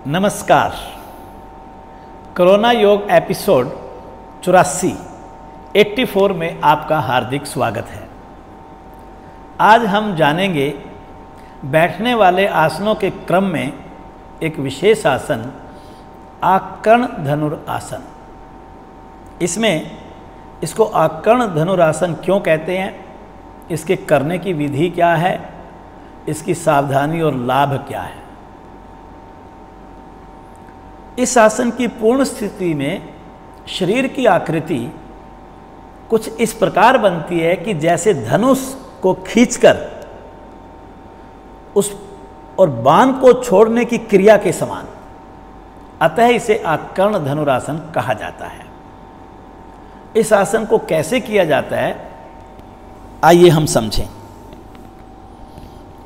नमस्कार। कोरोना योग एपिसोड 84 में आपका हार्दिक स्वागत है। आज हम जानेंगे बैठने वाले आसनों के क्रम में एक विशेष आसन आकर्ण धनुरासन। इसको आकर्ण धनुरासन क्यों कहते हैं, इसके करने की विधि क्या है, इसकी सावधानी और लाभ क्या है। इस आसन की पूर्ण स्थिति में शरीर की आकृति कुछ इस प्रकार बनती है कि जैसे धनुष को खींचकर उस और बाण को छोड़ने की क्रिया के समान, अतः इसे आकर्ण धनुरासन कहा जाता है। इस आसन को कैसे किया जाता है, आइए हम समझें।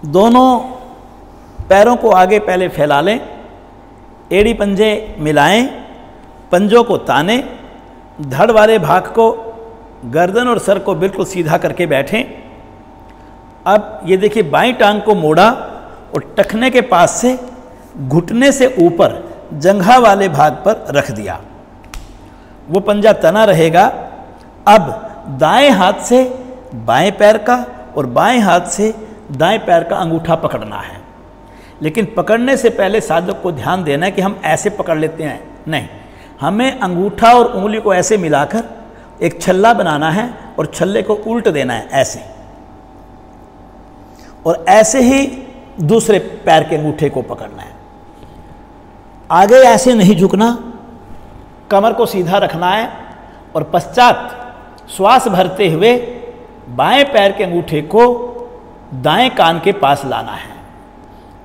दोनों पैरों को आगे पहले फैला लें, एड़ी पंजे मिलाएं, पंजों को ताने, धड़ वाले भाग को, गर्दन और सर को बिल्कुल सीधा करके बैठें। अब ये देखिए, बाईं टांग को मोड़ा और टखने के पास से घुटने से ऊपर जंघा वाले भाग पर रख दिया, वो पंजा तना रहेगा। अब दाएं हाथ से बाएं पैर का और बाएं हाथ से दाएं पैर का अंगूठा पकड़ना है, लेकिन पकड़ने से पहले साधक को ध्यान देना है कि हम ऐसे पकड़ लेते हैं, नहीं, हमें अंगूठा और उंगली को ऐसे मिलाकर एक छल्ला बनाना है और छल्ले को उल्ट देना है ऐसे, और ऐसे ही दूसरे पैर के अंगूठे को पकड़ना है। आगे ऐसे नहीं झुकना, कमर को सीधा रखना है और पश्चात श्वास भरते हुए बाएं पैर के अंगूठे को दाएं कान के पास लाना है।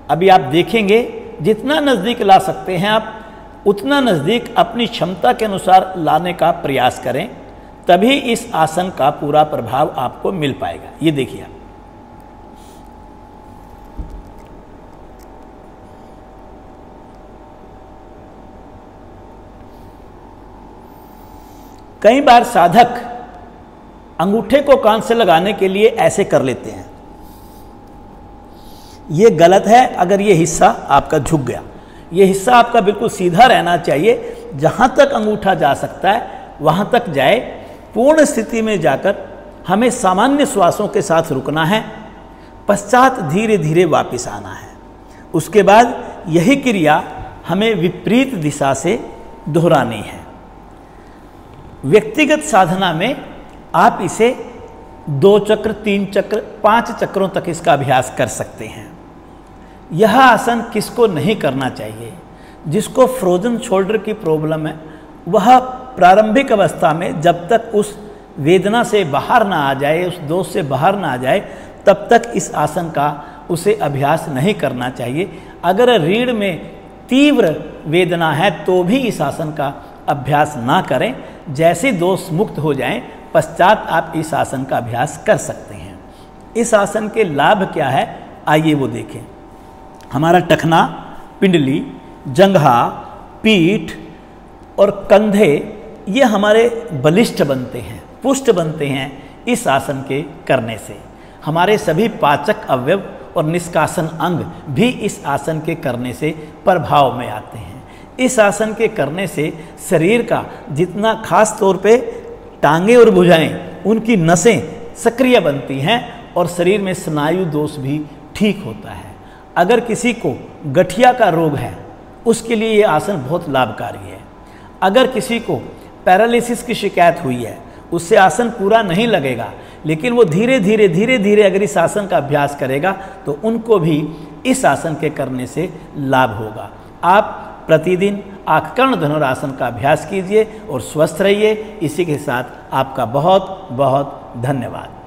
अभी आप देखेंगे, जितना नज़दीक ला सकते हैं आप उतना नज़दीक अपनी क्षमता के अनुसार लाने का प्रयास करें, तभी इस आसन का पूरा प्रभाव आपको मिल पाएगा। ये देखिए, कई बार साधक अंगूठे को कान से लगाने के लिए ऐसे कर लेते हैं, ये गलत है। अगर ये हिस्सा आपका झुक गया, ये हिस्सा आपका बिल्कुल सीधा रहना चाहिए। जहाँ तक अंगूठा जा सकता है वहाँ तक जाए। पूर्ण स्थिति में जाकर हमें सामान्य श्वासों के साथ रुकना है, पश्चात धीरे धीरे वापस आना है। उसके बाद यही क्रिया हमें विपरीत दिशा से दोहरानी है। व्यक्तिगत साधना में आप इसे 2 चक्र, 3 चक्र, 5 चक्रों तक इसका अभ्यास कर सकते हैं। यह आसन किसको नहीं करना चाहिए? जिसको फ्रोजन शोल्डर की प्रॉब्लम है, वह प्रारंभिक अवस्था में जब तक उस वेदना से बाहर ना आ जाए, उस दोष से बाहर ना आ जाए, तब तक इस आसन का उसे अभ्यास नहीं करना चाहिए। अगर रीढ़ में तीव्र वेदना है तो भी इस आसन का अभ्यास ना करें। जैसे दोष मुक्त हो जाएं, पश्चात आप इस आसन का अभ्यास कर सकते हैं। इस आसन के लाभ क्या है, आइए वो देखें। हमारा टखना, पिंडली, जंघा, पीठ और कंधे ये हमारे बलिष्ठ बनते हैं, पुष्ट बनते हैं इस आसन के करने से। हमारे सभी पाचक अवयव और निष्कासन अंग भी इस आसन के करने से प्रभाव में आते हैं। इस आसन के करने से शरीर का जितना, खास तौर पे टांगे और भुजाएं, उनकी नसें सक्रिय बनती हैं और शरीर में स्नायु दोष भी ठीक होता है। अगर किसी को गठिया का रोग है, उसके लिए ये आसन बहुत लाभकारी है। अगर किसी को पैरालिसिस की शिकायत हुई है, उससे आसन पूरा नहीं लगेगा, लेकिन वो धीरे धीरे अगर इस आसन का अभ्यास करेगा तो उनको भी इस आसन के करने से लाभ होगा। आप प्रतिदिन आकर्ण धनुरासन का अभ्यास कीजिए और स्वस्थ रहिए। इसी के साथ आपका बहुत बहुत धन्यवाद।